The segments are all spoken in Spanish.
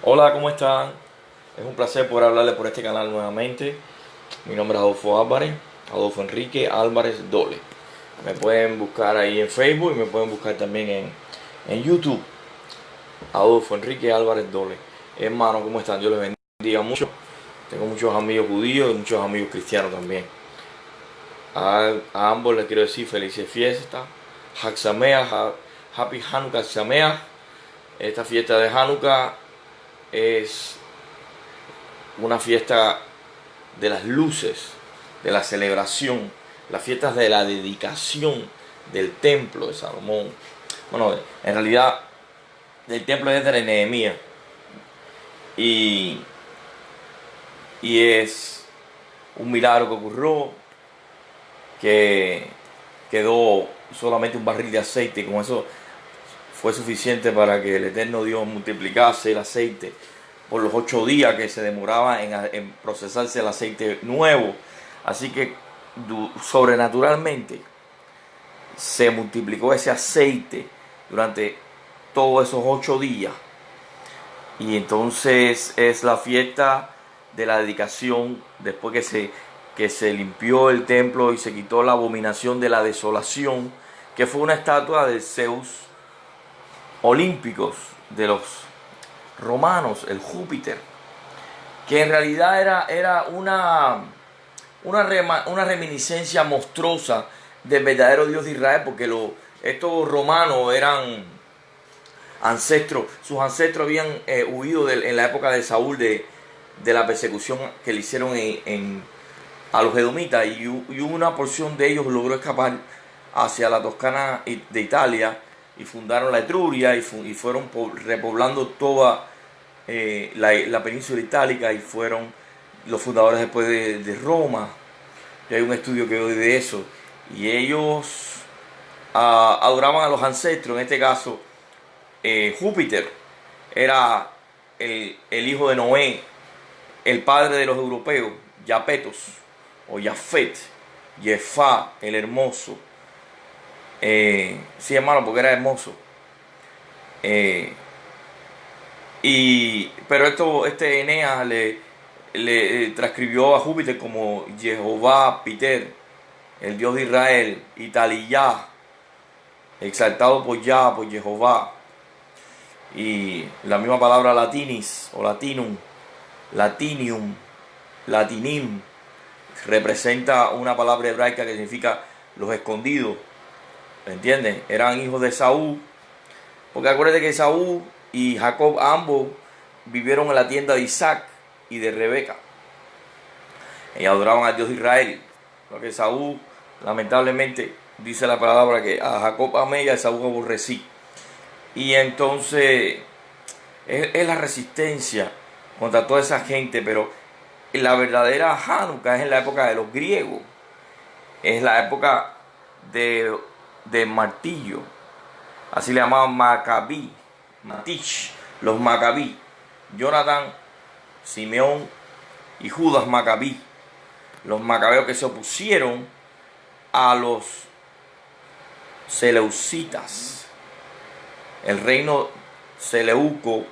Hola, ¿cómo están? Es un placer poder hablarle por este canal nuevamente. Mi nombre es Adolfo Álvarez, Adolfo Enrique Álvarez Dole. Me pueden buscar ahí en Facebook y me pueden buscar también en YouTube. Adolfo Enrique Álvarez Dole. Hermano, ¿cómo están? Dios les bendiga mucho. Tengo muchos amigos judíos y muchos amigos cristianos también. A ambos les quiero decir felices fiestas. Hag Sameach, Happy Hanukkah Sameach. Esta fiesta de Hanukkah es una fiesta de las luces, de la celebración, las fiestas de la dedicación del templo de Salomón. Bueno, en realidad del templo es de Nehemías y, y es un milagro que ocurrió, que quedó solamente un barril de aceite y con eso fue suficiente para que el eterno Dios multiplicase el aceite por los 8 días que se demoraba en procesarse el aceite nuevo. Así que sobrenaturalmente se multiplicó ese aceite durante todos esos 8 días. Y entonces es la fiesta de la dedicación después que se limpió el templo y se quitó la abominación de la desolación, que fue una estatua de Zeus olímpicos de los romanos, el Júpiter, que en realidad era una reminiscencia monstruosa del verdadero Dios de Israel, porque estos romanos eran ancestros, sus ancestros habían huido en la época de Saúl de la persecución que le hicieron a los edomitas, y una porción de ellos logró escapar hacia la Toscana de Italia y fundaron la Etruria y fueron repoblando toda la península itálica, y fueron los fundadores después de Roma. Y hay un estudio que doy de eso, y ellos adoraban a los ancestros. En este caso Júpiter era el hijo de Noé, el padre de los europeos, Yapetos o Jafet, Jefá el hermoso. Sí, hermano, porque era hermoso. Eh, pero este Eneas le transcribió a Júpiter como Jehová Piter, el Dios de Israel, Italiyah, exaltado por Yah, por Jehová. Y la misma palabra latinis o latinum, latinium, latinim, representa una palabra hebraica que significa los escondidos. ¿Entienden? Eran hijos de Saúl, porque acuérdate que Saúl y Jacob ambos vivieron en la tienda de Isaac y de Rebeca. Ellos adoraban al Dios de Israel. Porque Saúl, lamentablemente, dice la palabra que a Jacob amé y a Saúl aborrecí. Y entonces es la resistencia contra toda esa gente. Pero la verdadera Hanukkah es en la época de los griegos. Es la época de martillo. Así le llamaban Macabí, Matich, los Macabí. Jonathan, Simeón y Judas Macabí. Los macabeos que se opusieron a los seleucitas. El reino seleuco.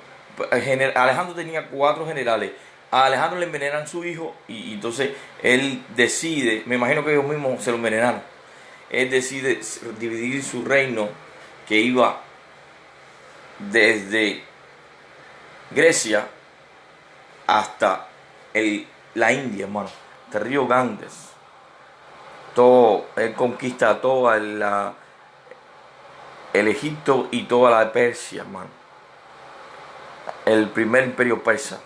Alejandro tenía 4 generales. A Alejandro le envenenan su hijo y entonces él decide, me imagino que ellos mismos se lo envenenaron. Él decide dividir su reino, que iba desde Grecia hasta la India, hermano, hasta el río Ganges. Él conquista todo el Egipto y toda la Persia, hermano. El primer imperio persa.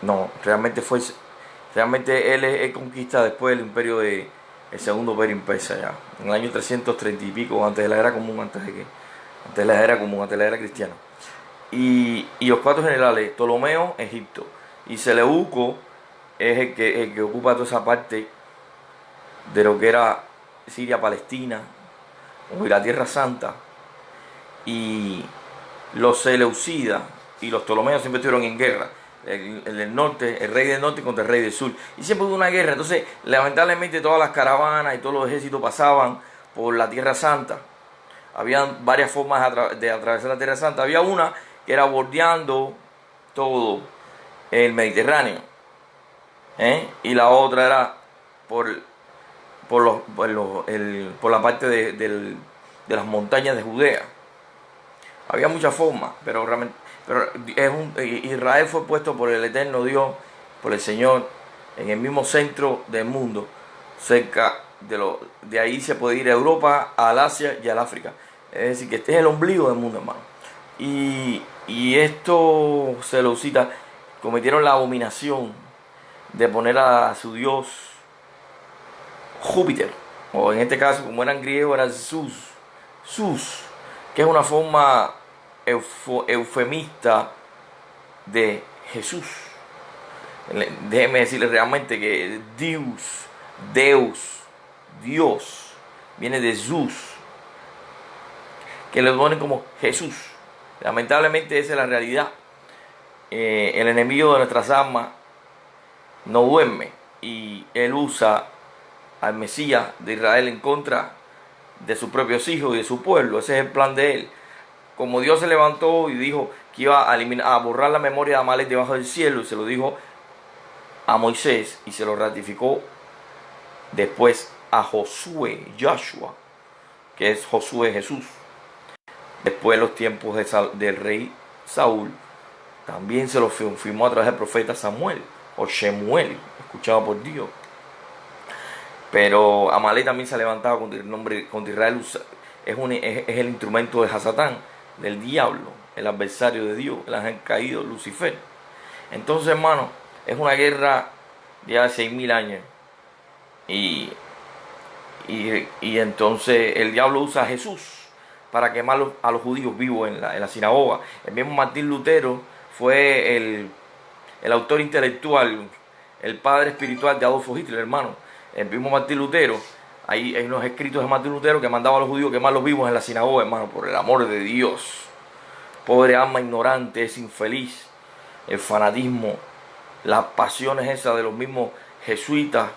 No, realmente él conquista después el imperio el segundo imperio persa, ya en el año 330 y pico, antes de la era común, antes de la era cristiana. Y los 4 generales: Ptolomeo, Egipto, y Seleuco es el que ocupa toda esa parte de lo que era Siria, Palestina y la Tierra Santa. Y los seleucidas y los ptolomeos siempre estuvieron en guerra. El norte, el rey del norte contra el rey del sur, y siempre hubo una guerra. Entonces lamentablemente todas las caravanas y todos los ejércitos pasaban por la Tierra Santa Había varias formas de atravesar la Tierra Santa. Había una que era bordeando todo el Mediterráneo, y la otra era por la parte de las montañas de Judea. Había muchas formas, pero realmente Israel fue puesto por el eterno Dios, por el Señor, en el mismo centro del mundo, cerca de ahí se puede ir a Europa, al Asia y al África. Es decir, que este es el ombligo del mundo, hermano. Y esto se lo cita, cometieron la abominación de poner a su dios Júpiter, o en este caso, como eran griegos, era Zeus, que es una forma eufemista de Jesús. Déjeme decirle realmente que Dios, viene de Zeus, que le ponen como Jesús. Lamentablemente esa es la realidad. El enemigo de nuestras almas no duerme y él usa al Mesías de Israel en contra de sus propios hijos y de su pueblo. Ese es el plan de él. Como Dios se levantó y dijo que iba a borrar la memoria de Amalek debajo del cielo, y se lo dijo a Moisés y se lo ratificó después a Josué, Joshua, que es Josué Jesús. Después de los tiempos del rey Saúl, también se lo firmó a través del profeta Samuel o Shemuel, escuchado por Dios. Pero Amalek también se ha levantado contra Israel. Es el instrumento de Hasatán, del diablo, el adversario de Dios, el ángel caído, Lucifer. Entonces, hermano, es una guerra de hace 6.000 años. Y entonces el diablo usa a Jesús para quemar a los judíos vivos en la sinagoga. El mismo Martín Lutero fue el autor intelectual, el padre espiritual de Adolfo Hitler, hermano. El mismo Martín Lutero, hay unos escritos de Martín Lutero que mandaba a los judíos quemar los vivos en la sinagoga, hermano, por el amor de Dios. Pobre alma ignorante, es infeliz. El fanatismo, las pasiones esas de los mismos jesuitas,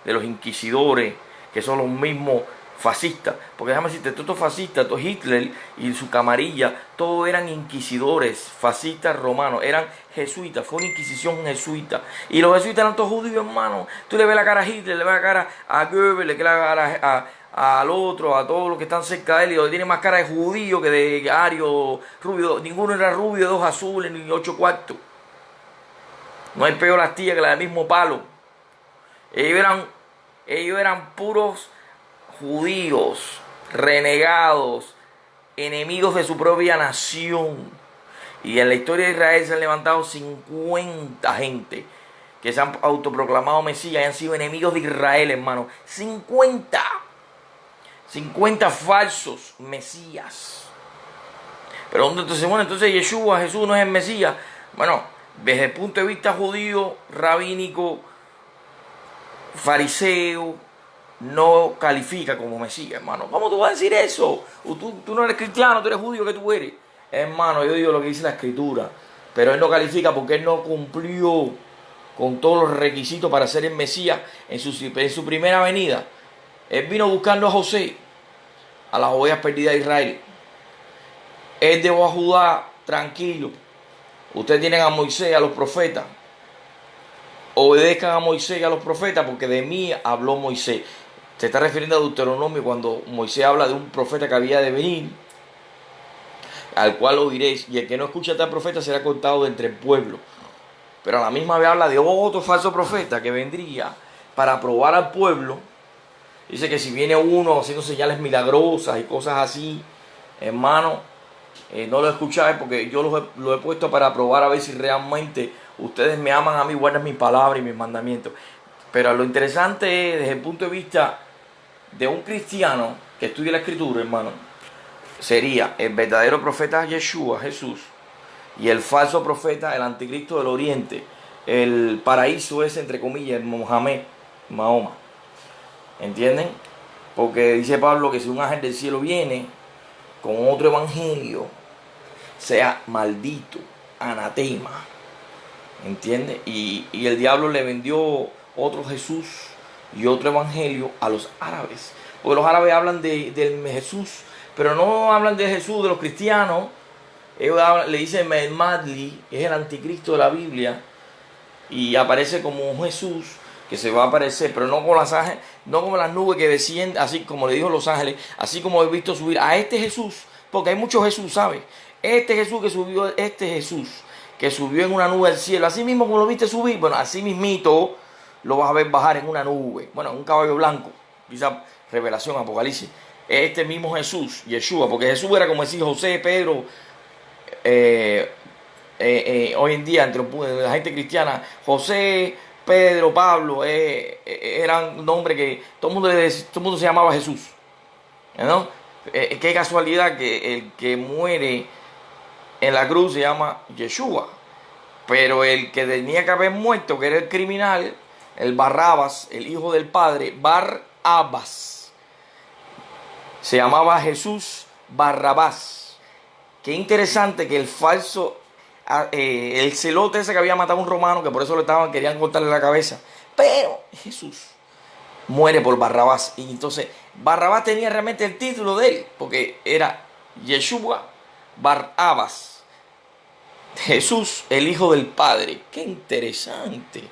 de los inquisidores, que son los mismos fascistas. Porque déjame decirte, todos estos fascistas, todo Hitler y su camarilla, todos eran inquisidores, fascistas romanos, eran jesuitas, fue una inquisición jesuita. Y los jesuitas eran todos judíos, hermano. Tú le ves la cara a Hitler, le ves la cara a Goebbels, le ves la cara al otro, a todos los que están cerca de él, y tiene más cara de judío que de ario, rubio. Ninguno era rubio, de ojos azules, ni 8 cuartos. No hay peor astilla que la del mismo palo. Ellos eran puros judíos, renegados, enemigos de su propia nación. Y en la historia de Israel se han levantado 50 gente que se han autoproclamado Mesías y han sido enemigos de Israel, hermano. 50 falsos Mesías. Pero entonces Yeshua, Jesús no es el Mesías. Bueno, desde el punto de vista judío, rabínico, fariseo, no califica como Mesías, hermano. ¿Cómo tú vas a decir eso? Tú no eres cristiano, tú eres judío, ¿qué tú eres? Hermano, yo digo lo que dice la Escritura. Pero él no califica porque él no cumplió con todos los requisitos para ser el Mesías en su primera venida. Él vino buscando a José, a las ovejas perdidas de Israel. Él dejó a Judá tranquilo. Ustedes tienen a Moisés, a los profetas. Obedezcan a Moisés y a los profetas, porque de mí habló Moisés. Se está refiriendo a Deuteronomio cuando Moisés habla de un profeta que había de venir, al cual oiréis, y el que no escucha a tal profeta será cortado de entre el pueblo. Pero a la misma vez habla de otro falso profeta que vendría para probar al pueblo. Dice que si viene uno haciendo señales milagrosas y cosas así, hermano, no lo escucháis, porque yo lo he puesto para probar a ver si realmente ustedes me aman a mí, guardan mis palabras y mis mandamientos. Pero lo interesante es, desde el punto de vista de un cristiano que estudia la Escritura, hermano, sería el verdadero profeta Yeshua, Jesús, y el falso profeta, el anticristo del oriente, el paraíso ese, entre comillas, Mohamed, Mahoma. ¿Entienden? Porque dice Pablo que si un ángel del cielo viene con otro evangelio, sea maldito, anatema. ¿Entiendes? Y el diablo le vendió otro Jesús y otro evangelio a los árabes. Porque los árabes hablan del Jesús, pero no hablan de Jesús, de los cristianos. Ellos le dicen el Mahdi, es el anticristo de la Biblia, y aparece como un Jesús que se va a aparecer, pero no como no como las nubes que descienden, así como le dijo los ángeles, así como he visto subir a este Jesús, porque hay muchos Jesús, ¿sabes? Este Jesús que subió en una nube del cielo, así mismo como lo viste subir, bueno, así mismito lo vas a ver bajar en una nube, bueno, en un caballo blanco, quizá Revelación, Apocalipsis. Este mismo Jesús, Yeshua, porque Jesús era como decir José, Pedro, hoy en día entre la gente cristiana, José, Pedro, Pablo, eran nombres que todo el mundo se llamaba Jesús, ¿no? Qué casualidad que el que muere en la cruz se llama Yeshua, pero el que tenía que haber muerto, que era el criminal, el Barrabás, el hijo del padre, Barrabás, se llamaba Jesús Barrabás. Qué interesante que el falso, el celote ese que había matado a un romano, que por eso querían cortarle la cabeza, pero Jesús muere por Barrabás. Y entonces Barrabás tenía realmente el título de él, porque era Yeshua Barrabás, Jesús, el hijo del Padre. Qué interesante.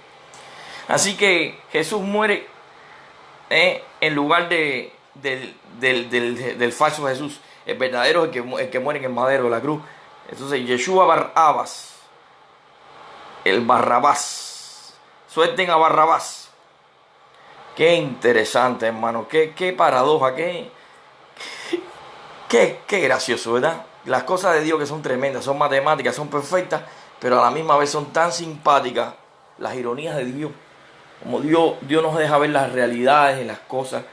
Así que Jesús muere en lugar del falso Jesús. El verdadero es el que muere en el madero de la cruz. Entonces Yeshua Barrabás, el Barrabás. Suelten a Barrabás. Qué interesante, hermano. Qué paradoja. Qué gracioso, ¿verdad? Las cosas de Dios que son tremendas, son matemáticas, son perfectas, pero a la misma vez son tan simpáticas. Las ironías de Dios. Como Dios nos deja ver las realidades de las cosas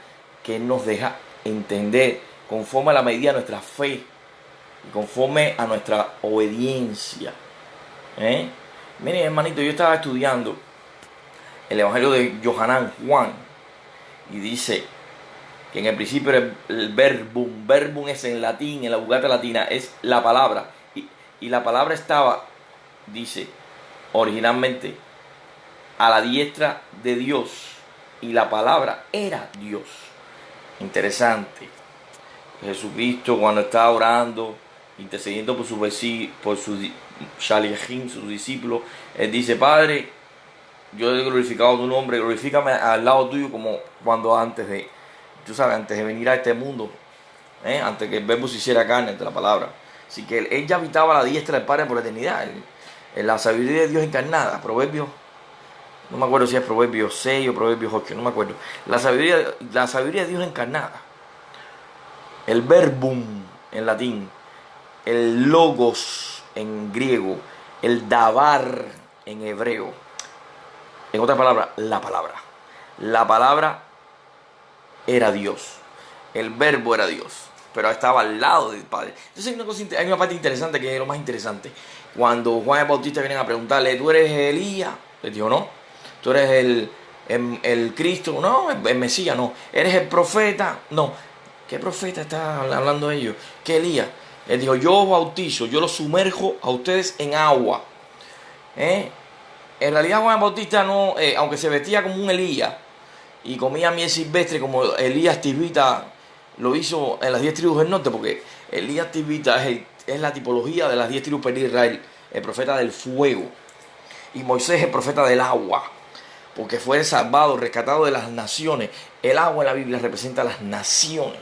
que Él nos deja entender conforme a la medida de nuestra fe y conforme a nuestra obediencia. Miren, hermanito, yo estaba estudiando el Evangelio de Yohanan, Juan, y dice que en el principio era el verbum. Verbum es en latín, en la Vulgata latina, es la palabra. Y la palabra estaba, dice, originalmente a la diestra de Dios. Y la palabra era Dios. Interesante. Jesucristo, cuando estaba orando, intercediendo por sus Shalihim, sus discípulos, Él dice: Padre, yo he glorificado tu nombre, glorifícame al lado tuyo, como cuando antes de venir a este mundo, antes que el verbo se hiciera carne, ante la palabra. Así que él ya habitaba a la diestra del Padre por la eternidad, en la sabiduría de Dios encarnada. Proverbios, no me acuerdo si es Proverbios 6 o Proverbios 8, no me acuerdo. La sabiduría de Dios encarnada. El verbum en latín, el logos en griego, el dabar en hebreo. En otras palabras, la palabra. La palabra era Dios. El verbo era Dios. Pero estaba al lado del Padre. Entonces hay una parte interesante, que es lo más interesante. Cuando Juan el Bautista viene a preguntarle: ¿tú eres Elías? Le dijo: no. ¿Tú eres el Cristo? No. ¿El Mesías? No. ¿Eres el profeta? No. ¿Qué profeta está hablando de ellos? ¿Qué Elías? Él dijo: yo os bautizo, yo los sumerjo a ustedes en agua. En realidad Juan el Bautista no, aunque se vestía como un Elías y comía miel silvestre como Elías Tisbita lo hizo en las 10 tribus del norte, porque Elías Tisbita es la tipología de las 10 tribus de Israel, el profeta del fuego, y Moisés el profeta del agua, porque fue salvado, rescatado de las naciones. El agua en la Biblia representa a las naciones.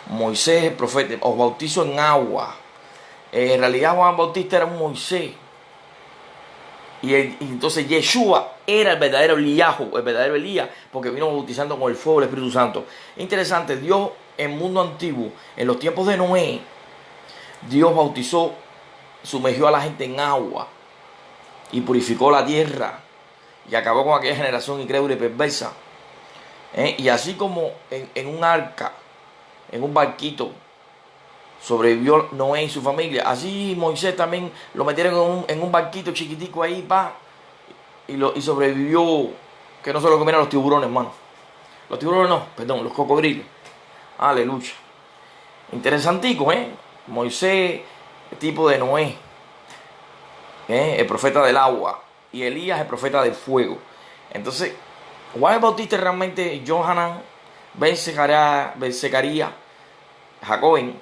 Moisés el profeta, os bautizo en agua. En realidad Juan Bautista era un Moisés. Y entonces Yeshua era el verdadero Eliyahu, el verdadero Elías, porque vino bautizando con el fuego del Espíritu Santo. Interesante, Dios en el mundo antiguo, en los tiempos de Noé, Dios bautizó, sumergió a la gente en agua y purificó la tierra y acabó con aquella generación incrédula y perversa. Y así como en un arca, en un barquito, sobrevivió Noé y su familia, así Moisés también lo metieron en un barquito chiquitico ahí, y sobrevivió, que no se lo comieran los tiburones, hermano. Los tiburones no, perdón, los cocodrilos. Aleluya. Interesantico, Moisés, el tipo de Noé, el profeta del agua, y Elías, el profeta del fuego. Entonces, Juan el Bautista realmente, Yohanan, Ben Zacarías, Jacoben,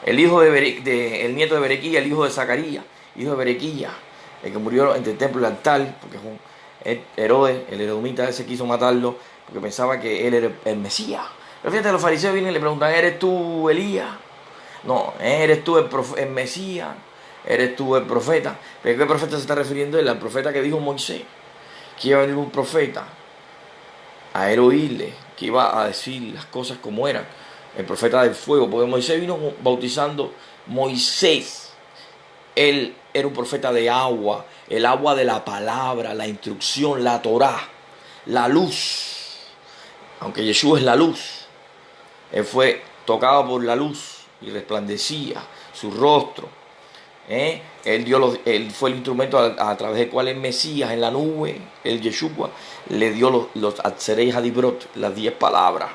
el hijo el nieto de Berequía, el hijo de Zacarías, hijo de Berequía, el que murió entre el templo y el altar, porque Herodes, el edomita ese, quiso matarlo porque pensaba que él era el Mesías. Pero fíjate, los fariseos vienen y le preguntan: ¿eres tú Elías? No, ¿eres tú el Mesías? ¿Eres tú el profeta? ¿Pero qué profeta se está refiriendo él? Al profeta que dijo Moisés, que iba a venir un profeta a él oírle, que iba a decir las cosas como eran, el profeta del fuego, porque Moisés vino bautizando. Moisés, él era un profeta de agua, el agua de la palabra, la instrucción, la Torá, la luz. Aunque Yeshua es la luz, él fue tocado por la luz y resplandecía su rostro. Él fue el instrumento a través del cual el Mesías en la nube, el Yeshua, le dio los Atzerei Hadibrot, las 10 palabras.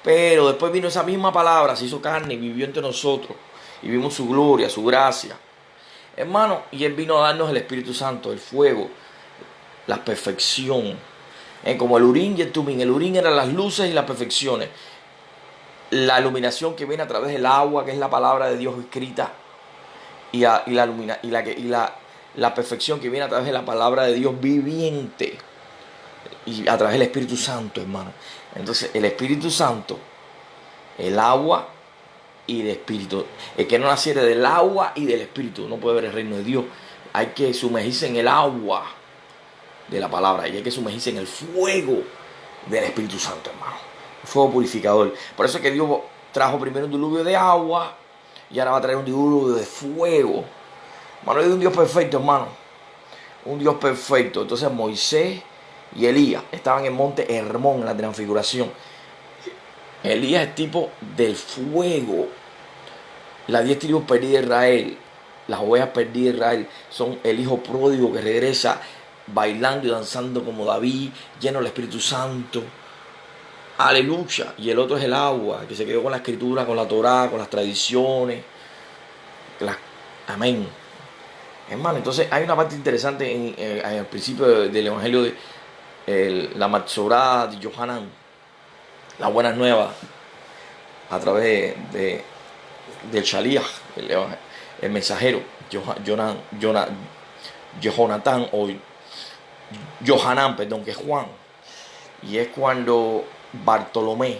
Pero después vino esa misma palabra, se hizo carne y vivió entre nosotros. Y vimos su gloria, su gracia. Hermano, y Él vino a darnos el Espíritu Santo, el fuego, la perfección. Como el Urín y el Tumín. El Urín eran las luces y las perfecciones. La iluminación que viene a través del agua, que es la palabra de Dios escrita. Y la perfección que viene a través de la palabra de Dios viviente. Y a través del Espíritu Santo, hermano. Entonces, el Espíritu Santo, el agua y el Espíritu. El que no naciere del agua y del Espíritu no puede ver el reino de Dios. Hay que sumergirse en el agua de la palabra y hay que sumergirse en el fuego del Espíritu Santo, hermano. El fuego purificador. Por eso es que Dios trajo primero un diluvio de agua y ahora va a traer un diluvio de fuego. Hermano, es un Dios perfecto, hermano. Un Dios perfecto. Entonces Moisés y Elías estaban en el monte Hermón, en la transfiguración. Elías es tipo del fuego. Las 10 tribus perdidas de Israel, las ovejas perdidas de Israel, son el hijo pródigo que regresa bailando y danzando como David, lleno del Espíritu Santo. Aleluya. Y el otro es el agua, que se quedó con la escritura, con la Torá, con las tradiciones. Amén. Hermano, entonces hay una parte interesante en el principio del Evangelio de la Matzorá de Yohanan, la buena nueva, a través del Shaliach, el mensajero, Jonatán, o Johanán, perdón, que es Juan. Y es cuando Bartolomé,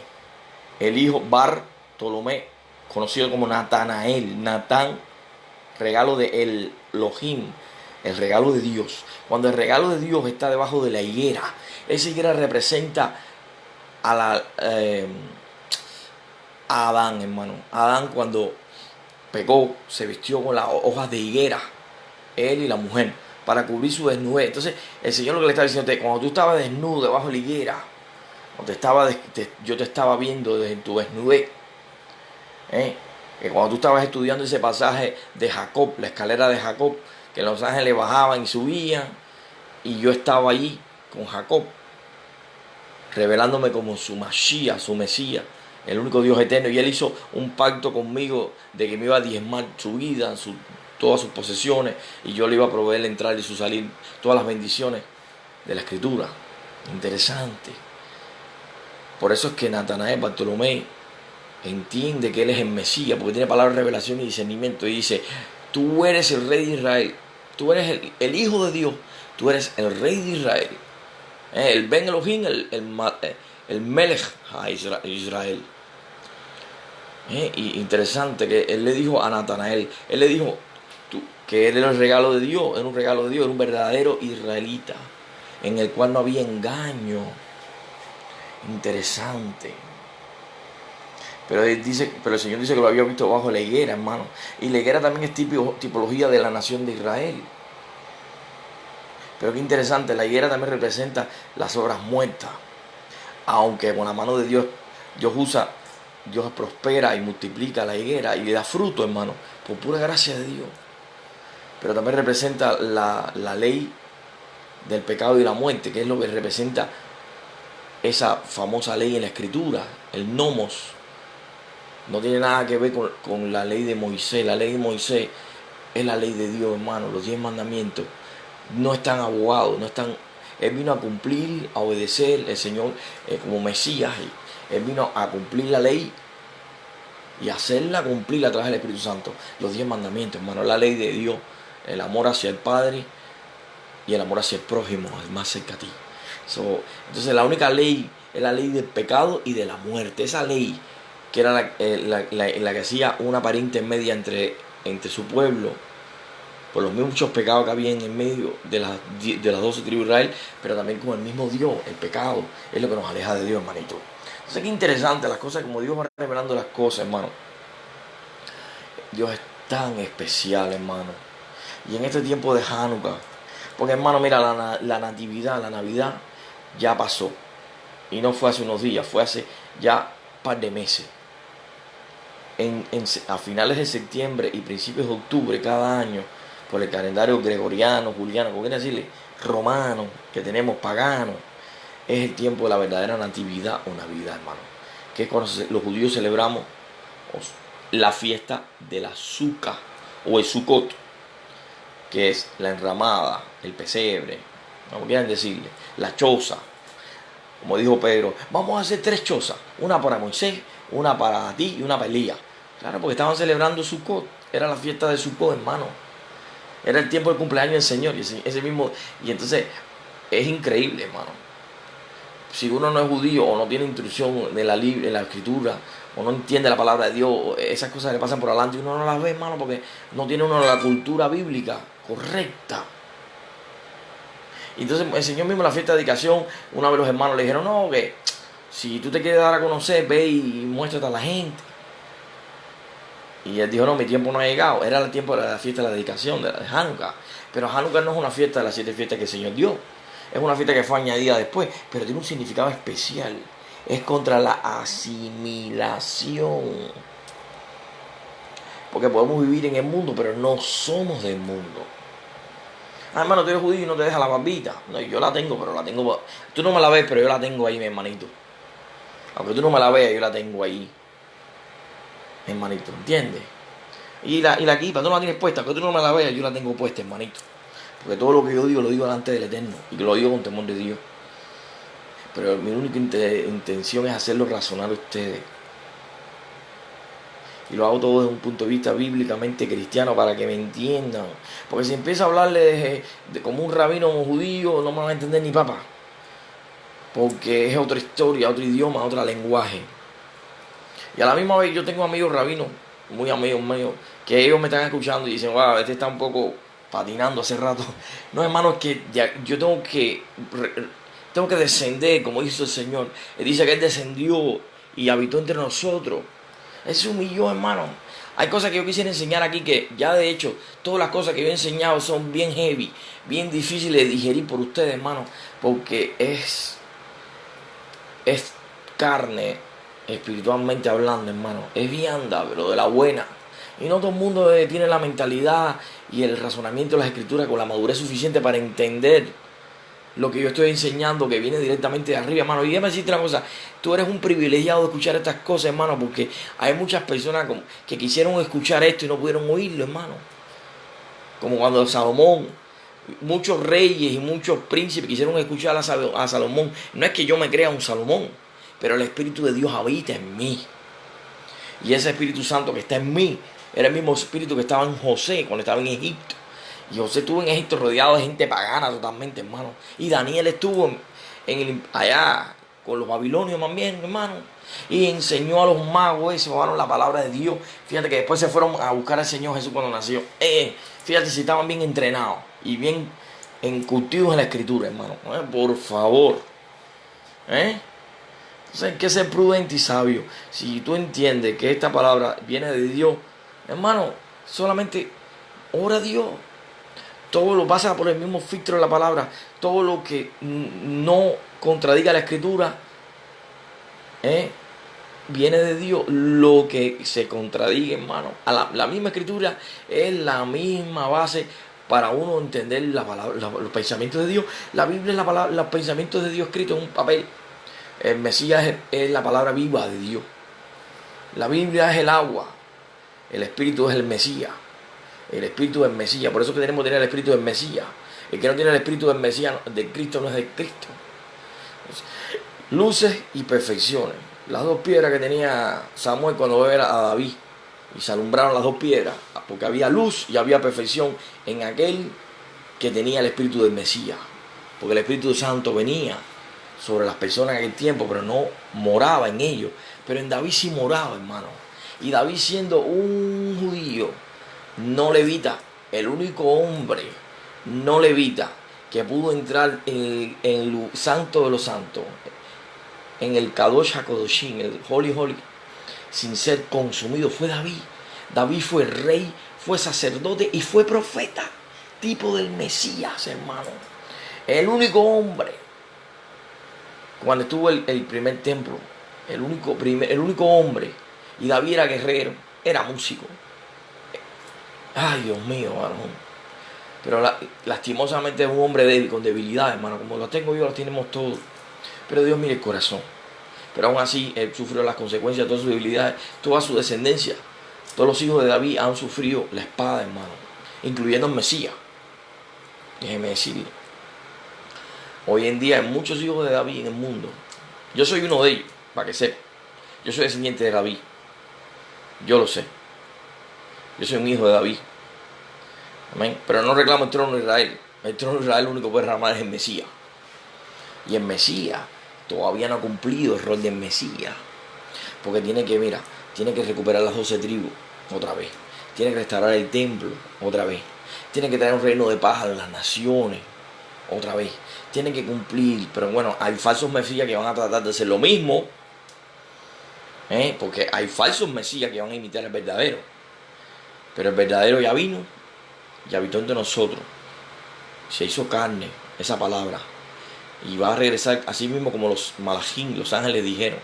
el hijo Bartolomé, conocido como Natanael, Natán, regalo de Elohim, el regalo de Dios. Cuando el regalo de Dios está debajo de la higuera, esa higuera representa a Adán, hermano. Adán, cuando pecó, se vistió con las hojas de higuera, él y la mujer, para cubrir su desnudez. Entonces el Señor lo que le está diciendo es: cuando tú estabas desnudo debajo de la higuera, yo te estaba viendo desde tu desnudez. Que cuando tú estabas estudiando ese pasaje de Jacob, la escalera de Jacob, que los ángeles bajaban y subían, y yo estaba allí con Jacob, revelándome como su Mashiach, su Mesías, el único Dios eterno. Y Él hizo un pacto conmigo de que me iba a diezmar su vida, todas sus posesiones, y yo le iba a proveer el entrar y su salir, todas las bendiciones de la Escritura. Interesante. Por eso es que Natanael, Bartolomé, entiende que Él es el Mesías, porque tiene palabra de revelación y discernimiento, y dice: tú eres el rey de Israel, tú eres el hijo de Dios, tú eres el rey de Israel. El Ben Elohim, el Melech a Israel. Y interesante que Él le dijo a Natanael, Él le dijo que Él era el regalo de Dios, era un regalo de Dios, era un verdadero israelita, en el cual no había engaño. Interesante. Pero el Señor dice que lo había visto bajo la higuera, hermano. Y la higuera también es tipología de la nación de Israel. Pero qué interesante, la higuera también representa las obras muertas. Aunque con la mano de Dios, Dios prospera y multiplica la higuera y le da fruto, hermano, por pura gracia de Dios. Pero también representa la ley del pecado y la muerte, que es lo que representa esa famosa ley en la Escritura, el nomos. No tiene nada que ver con la ley de Moisés. La ley de Moisés es la ley de Dios, hermano. Los 10 mandamientos no están abogados, no están. Él vino a cumplir, a obedecer el Señor como Mesías. Él vino a cumplir la ley y hacerla cumplir a través del Espíritu Santo. Los 10 mandamientos, hermano, la ley de Dios, el amor hacia el Padre y el amor hacia el prójimo, el más cerca a ti. Entonces la única ley es la ley del pecado y de la muerte. Esa ley que era la que hacía una pared intermedia entre su pueblo, por los muchos pecados que había en el medio de las 12 tribus de Israel, pero también con el mismo Dios. El pecado es lo que nos aleja de Dios, hermanito. Entonces qué interesante las cosas, como Dios va revelando las cosas, hermano. Dios es tan especial, hermano. Y en este tiempo de Hanukkah, porque hermano, mira, la Navidad ya pasó. Y no fue hace unos días, fue hace ya un par de meses. A finales de septiembre y principios de octubre cada año, por el calendario gregoriano, juliano, como quieren decirle, romano, que tenemos pagano, es el tiempo de la verdadera natividad o Navidad, hermano. Que es cuando los judíos celebramos la fiesta de la Sukkah o el Sukkot, que es la enramada, el pesebre, como quieran decirle, la choza. Como dijo Pedro, vamos a hacer 3 chozas, una para Moisés, una para ti y una para Elías. Claro, porque estaban celebrando Sukkot, era la fiesta de Sukkot, hermano. Era el tiempo del cumpleaños del Señor, ese mismo, y entonces es increíble, hermano. Si uno no es judío o no tiene instrucción de la escritura, o no entiende la palabra de Dios, esas cosas le pasan por adelante y uno no las ve, hermano, porque no tiene uno la cultura bíblica correcta. Entonces el Señor mismo en la fiesta de dedicación, una vez los hermanos le dijeron, no, que si tú te quieres dar a conocer, ve y muéstrate a la gente. Y él dijo, no, mi tiempo no ha llegado. Era el tiempo de la fiesta de la dedicación, de Hanukkah. Pero Hanukkah no es una fiesta de las 7 fiestas que el Señor dio. Es una fiesta que fue añadida después, pero tiene un significado especial. Es contra la asimilación. Porque podemos vivir en el mundo, pero no somos del mundo. Ah, hermano, tú eres judío y no te deja la barbita. No, yo la tengo, pero la tengo. Tú no me la ves, pero yo la tengo ahí, mi hermanito. Aunque tú no me la veas, yo la tengo ahí, hermanito, ¿entiendes? Y la equipa, tú no la tienes puesta, aunque tú no me la veas, yo la tengo puesta, hermanito. Porque todo lo que yo digo, lo digo delante del Eterno. Y que lo digo con temor de Dios. Pero mi única intención es hacerlo razonar a ustedes. Y lo hago todo desde un punto de vista bíblicamente cristiano para que me entiendan. Porque si empiezo a hablarle de como un rabino judío, no me van a entender ni papá. Porque es otra historia, otro idioma, otro lenguaje. Y a la misma vez yo tengo amigos rabinos, muy amigos míos, que ellos me están escuchando y dicen, wow, este está un poco patinando hace rato. No, hermano, es que ya, yo tengo que descender como hizo el Señor. Él dice que Él descendió y habitó entre nosotros. Él se humilló, hermano. Hay cosas que yo quisiera enseñar aquí que ya de hecho todas las cosas que yo he enseñado son bien heavy, bien difíciles de digerir por ustedes, hermano, porque es carne espiritualmente hablando, hermano. Es vianda, pero de la buena. Y no todo el mundo tiene la mentalidad y el razonamiento de las escrituras con la madurez suficiente para entender lo que yo estoy enseñando, que viene directamente de arriba, hermano. Y déjame decirte una cosa, tú eres un privilegiado de escuchar estas cosas, hermano, porque hay muchas personas que quisieron escuchar esto y no pudieron oírlo, hermano. Como cuando Salomón, muchos reyes y muchos príncipes quisieron escuchar a Salomón. No es que yo me crea un Salomón, pero el Espíritu de Dios habita en mí. Y ese Espíritu Santo que está en mí era el mismo Espíritu que estaba en José cuando estaba en Egipto. Y José estuvo en Egipto rodeado de gente pagana totalmente, hermano. Y Daniel estuvo allá con los babilonios también, hermano. Y enseñó a los magos y se llevaron la palabra de Dios. Fíjate que después se fueron a buscar al Señor Jesús cuando nació. Fíjate si estaban bien entrenados y bien encurtidos en la escritura, hermano. Por favor. Entonces hay que ser prudente y sabio. Si tú entiendes que esta palabra viene de Dios, hermano, solamente ora a Dios. Todo lo pasa por el mismo filtro de la palabra. Todo lo que no contradiga la escritura viene de Dios. Lo que se contradiga, hermano, la misma escritura es la misma base para uno entender la palabra, los pensamientos de Dios. La Biblia es la palabra, los pensamientos de Dios escritos en un papel. El Mesías es la palabra viva de Dios. La Biblia es el agua. El Espíritu es el Mesías. El Espíritu del Mesías. Por eso que tenemos que tener el Espíritu del Mesías. El que no tiene el Espíritu de Cristo no es de Cristo. Luces y perfecciones. Las dos piedras que tenía Samuel cuando ve a David. Y se alumbraron las dos piedras, porque había luz y había perfección en aquel que tenía el espíritu del Mesías. Porque el Espíritu Santo venía sobre las personas en aquel tiempo, pero no moraba en ellos. Pero en David sí moraba, hermano. Y David, siendo un judío no levita, el único hombre no levita que pudo entrar en el santo de los santos, en el Kadosh HaKodoshin, el Holy Holy, sin ser consumido, fue David. David fue rey, fue sacerdote y fue profeta, tipo del Mesías, hermano. El único hombre, cuando estuvo el primer templo, el único hombre, y David era guerrero, era músico. Ay, Dios mío, varón. Pero lastimosamente es un hombre débil, con debilidad, hermano. Como lo tengo yo, lo tenemos todos. Pero Dios mira el corazón. Pero aún así, él sufrió las consecuencias de todas sus debilidades, toda su descendencia. Todos los hijos de David han sufrido la espada, hermano. Incluyendo el Mesías. Déjeme decirle. Hoy en día hay muchos hijos de David en el mundo. Yo soy uno de ellos, para que sepa. Yo soy descendiente de David. Yo lo sé. Yo soy un hijo de David. Amén. Pero no reclamo el trono de Israel. El trono de Israel lo único que puede reclamar es el Mesías. Y el Mesías todavía no ha cumplido el rol del Mesías. Porque tiene que recuperar las 12 tribus otra vez. Tiene que restaurar el templo otra vez. Tiene que traer un reino de paz a las naciones otra vez. Tiene que cumplir. Pero bueno, hay falsos mesías que van a tratar de hacer lo mismo. Porque hay falsos mesías que van a imitar al verdadero. Pero el verdadero ya vino y habitó entre nosotros. Se hizo carne, esa palabra. Y va a regresar así mismo como los malajín, los ángeles dijeron.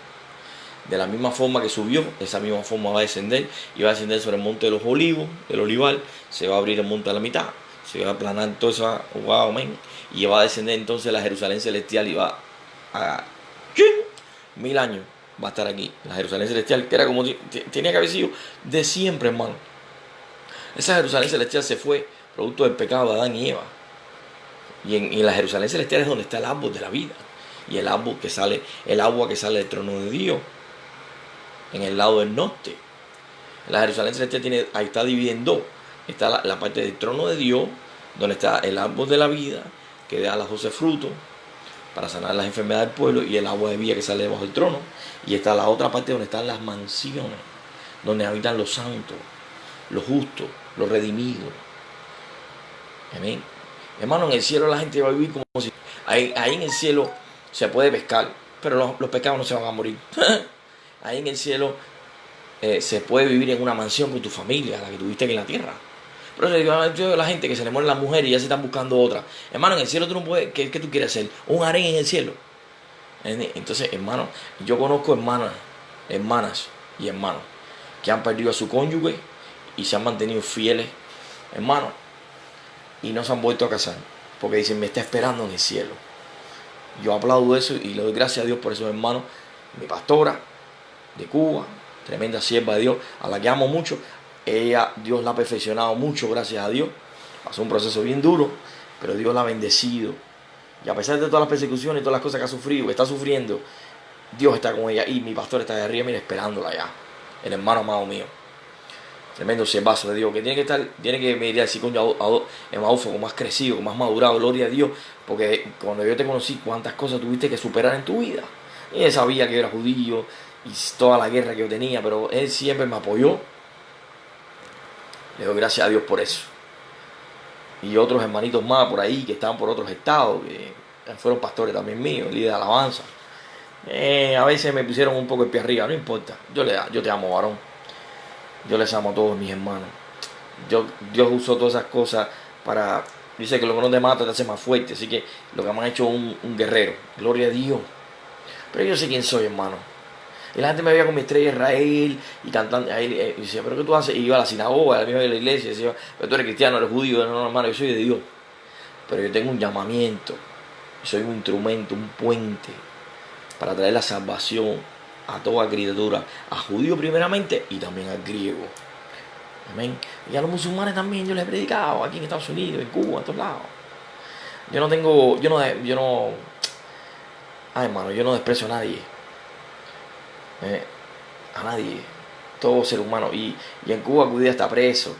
De la misma forma que subió, de esa misma forma va a descender. Y va a descender sobre el monte de los olivos, del olivar. Se va a abrir el monte a la mitad. Se va a aplanar todo eso. Wow, man. Y va a descender entonces la Jerusalén celestial. Y va a 1000 años va a estar aquí. La Jerusalén celestial, que era como tenía que haber sido de siempre, hermano. Esa Jerusalén celestial se fue producto del pecado de Adán y Eva. Y en la Jerusalén celestial es donde está el árbol de la vida. Y el agua que sale del trono de Dios. En el lado del norte. La Jerusalén celestial ahí está dividida en dos. Está la parte del trono de Dios, donde está el árbol de la vida, que da los 12 frutos para sanar las enfermedades del pueblo, y el agua de vida que sale debajo del trono. Y está la otra parte donde están las mansiones, donde habitan los santos, los justos, los redimidos. Amén. Hermano, en el cielo la gente va a vivir como si... Ahí en el cielo se puede pescar, pero los pescados no se van a morir. Ahí en el cielo se puede vivir en una mansión con tu familia, la que tuviste aquí en la tierra. Pero yo veo a la gente que se le muere la mujer y ya se están buscando otra. Hermano, en el cielo tú no puedes... ¿Qué tú quieres hacer? Un harén en el cielo. Entonces, hermano, yo conozco hermanas y hermanos que han perdido a su cónyuge y se han mantenido fieles, hermano, y no se han vuelto a casar, porque dicen, me está esperando en el cielo. Yo aplaudo eso y le doy gracias a Dios por esos hermanos. Mi pastora de Cuba, tremenda sierva de Dios, a la que amo mucho. Ella, Dios la ha perfeccionado mucho, gracias a Dios. Pasó un proceso bien duro, pero Dios la ha bendecido. Y a pesar de todas las persecuciones y todas las cosas que ha sufrido, que está sufriendo, Dios está con ella. Y mi pastor está de arriba, mira, esperándola ya. El hermano amado mío. Tremendo siervazo de Dios, que tiene que venir así con Emaúfo, con más crecido, con más madurado, gloria a Dios. Porque cuando yo te conocí, cuántas cosas tuviste que superar en tu vida. Y él sabía que yo era judío y toda la guerra que yo tenía, pero él siempre me apoyó. Le doy gracias a Dios por eso. Y otros hermanitos más por ahí que estaban por otros estados, que fueron pastores también míos, líder de alabanza. A veces me pusieron un poco el pie arriba, no importa. Yo te amo, varón. Yo les amo a todos mis hermanos. Dios usó todas esas cosas para... Dice que lo que no te mata te hace más fuerte. Así que lo que me ha hecho un guerrero. Gloria a Dios. Pero yo sé quién soy, hermano. Y la gente me veía con mi estrella Israel y cantando. Y decía, ¿pero qué tú haces? Y iba a la sinagoga, a la iglesia. Y decía, pero tú eres cristiano, eres judío. No, hermano, yo soy de Dios. Pero yo tengo un llamamiento. Soy un instrumento, un puente para traer la salvación a toda criatura, a judío primeramente y también al griego. Amén. Y a los musulmanes también yo les he predicado aquí en Estados Unidos, en Cuba, en todos lados. Hermano, yo no desprecio a nadie. eh, a nadie, todo ser humano. Y en Cuba acudía hasta preso,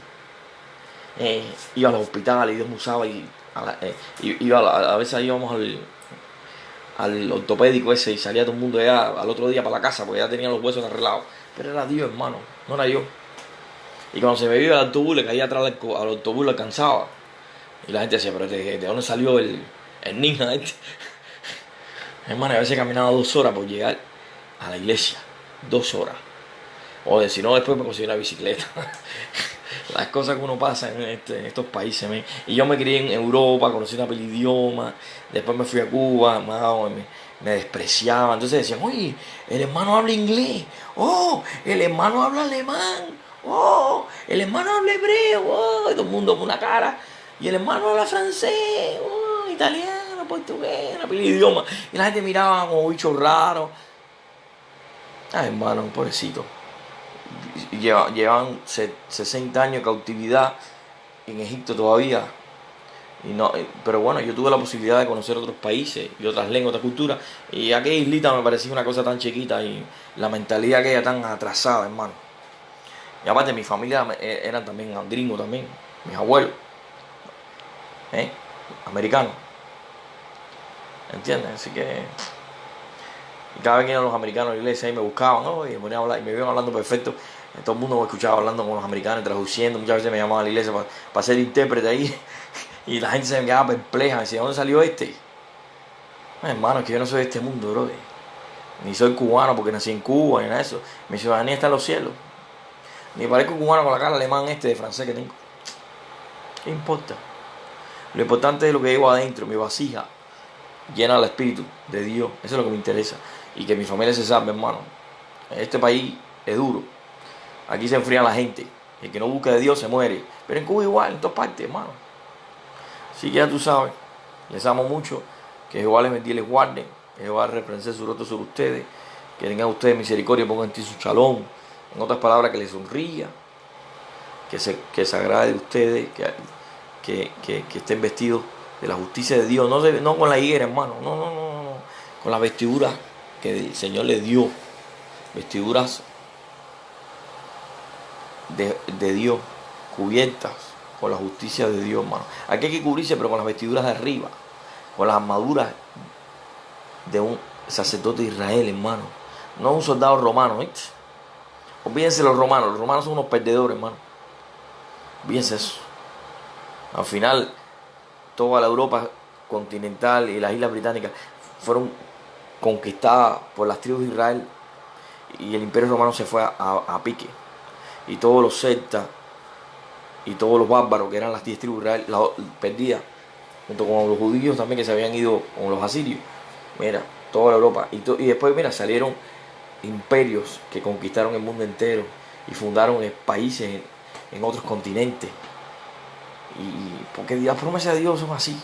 iba a los hospitales, y Dios me usaba, iba a veces íbamos al ortopédico ese y salía todo el mundo ya al otro día para la casa porque ya tenía los huesos arreglados. Pero era Dios, hermano, no era yo. Y cuando se me iba el autobús, le caía atrás al autobús, lo alcanzaba. Y la gente decía, pero ¿de dónde salió el ninja este? Hermano, a veces caminaba 2 horas por llegar a la iglesia. 2 horas. O si no, después me conseguí una bicicleta. Las cosas que uno pasa en estos países. Y yo me crié en Europa, conocí una pila de idiomas. Después me fui a Cuba, me despreciaban. Entonces decían, oye, el hermano habla inglés. Oh, el hermano habla alemán. Oh, el hermano habla hebreo. Oh, y todo el mundo con una cara. Y el hermano habla francés. Oh, italiano, portugués, una pila de idiomas. Y la gente miraba como bichos raros. Ay, hermano, pobrecito. Llevan 60 años de cautividad en Egipto todavía. Pero bueno, yo tuve la posibilidad de conocer otros países y otras lenguas, otras culturas. Y aquella islita me parecía una cosa tan chiquita y la mentalidad aquella tan atrasada, hermano. Y aparte mi familia eran también gringos también, mis abuelos, americanos. ¿Entiendes? Así que cada vez que iban los americanos a la iglesia y me buscaban, y me ponían a hablar, y me iban hablando perfecto. Todo el mundo me escuchaba hablando con los americanos, traduciendo. Muchas veces me llamaban a la iglesia para ser intérprete ahí. Y la gente se me quedaba perpleja. Me decía, ¿dónde salió este? Hermano, es que yo no soy de este mundo, bro. Ni soy cubano porque nací en Cuba, ni nada de eso. Mi ciudadanía está en los cielos. Ni parezco cubano con la cara alemán de francés que tengo. ¿Qué importa? Lo importante es lo que llevo adentro, mi vasija llena del Espíritu de Dios. Eso es lo que me interesa. Y que mi familia se salve, hermano. Este país es duro. Aquí se enfría la gente. El que no busca de Dios se muere. Pero en Cuba igual, en todas partes, hermano. Así que ya tú sabes. Les amo mucho. Que Jehová les bendiga y les guarde. Que Jehová reprenda su rostro sobre ustedes. Que tengan ustedes misericordia y pongan en ti su shalom. En otras palabras, que les sonría. Que se agrade de ustedes. Que estén vestidos de la justicia de Dios. No con la higuera, hermano. No. Con las vestiduras que el Señor les dio. Vestiduras de Dios, cubiertas con la justicia de Dios, hermano. Aquí hay que cubrirse, pero con las vestiduras de arriba, con las armaduras de un sacerdote de Israel, hermano. No un soldado romano, ¿viste? Olvídense los romanos son unos perdedores, hermano. Olvídense eso. Al final, toda la Europa continental y las islas británicas fueron conquistadas por las tribus de Israel y el imperio romano se fue a pique. Y todos los celtas y todos los bárbaros que eran las 10 tribus de Israel la perdían, junto con los judíos también que se habían ido con los asirios. Mira, toda la Europa. Y después, mira, salieron imperios que conquistaron el mundo entero y fundaron países en otros continentes. Y porque las promesas de Dios son así.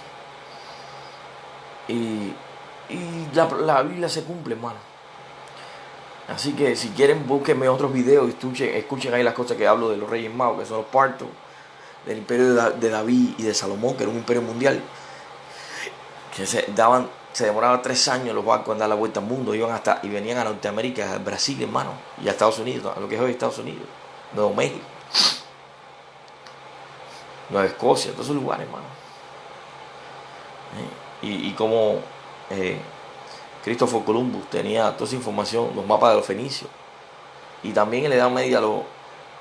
Y la Biblia se cumple, hermano. Así que si quieren, búsquenme otros videos y escuchen ahí las cosas que hablo de los Reyes Magos, que son los partos del imperio de David y de Salomón, que era un imperio mundial, que se demoraba 3 años los barcos en dar la vuelta al mundo, y venían a Norteamérica, a Brasil, hermano, y a Estados Unidos, a lo que es hoy Estados Unidos, Nuevo México, Nueva Escocia, todos esos lugares, hermano. Y como Christopher Columbus tenía toda esa información, los mapas de los fenicios. Y también en la Edad Media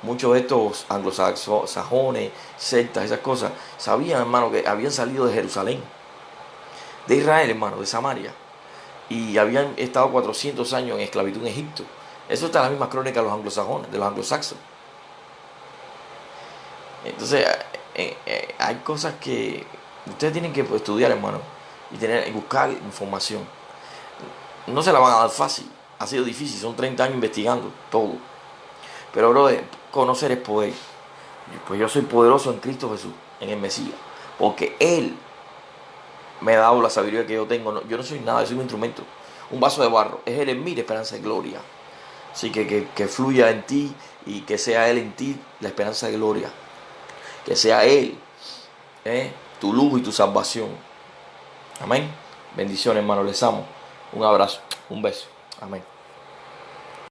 muchos de estos anglosajones, celtas, esas cosas, sabían, hermano, que habían salido de Jerusalén, de Israel, hermano, de Samaria. Y habían estado 400 años en esclavitud en Egipto. Eso está en la misma crónica de los anglosajones, de los anglosaxos. Entonces, hay cosas que ustedes tienen que estudiar, hermano, y buscar información. No se la van a dar fácil, ha sido difícil, son 30 años investigando todo. Pero, bro, conocer es poder. Pues yo soy poderoso en Cristo Jesús, en el Mesías, porque Él me ha dado la sabiduría que yo tengo. Yo no soy nada, yo soy un instrumento, un vaso de barro. Es Él en mí, la esperanza de gloria. Así que fluya en ti y que sea Él en ti la esperanza de gloria. Que sea Él tu luz y tu salvación. Amén. Bendiciones, hermano, les amo. Un abrazo, un beso. Amén.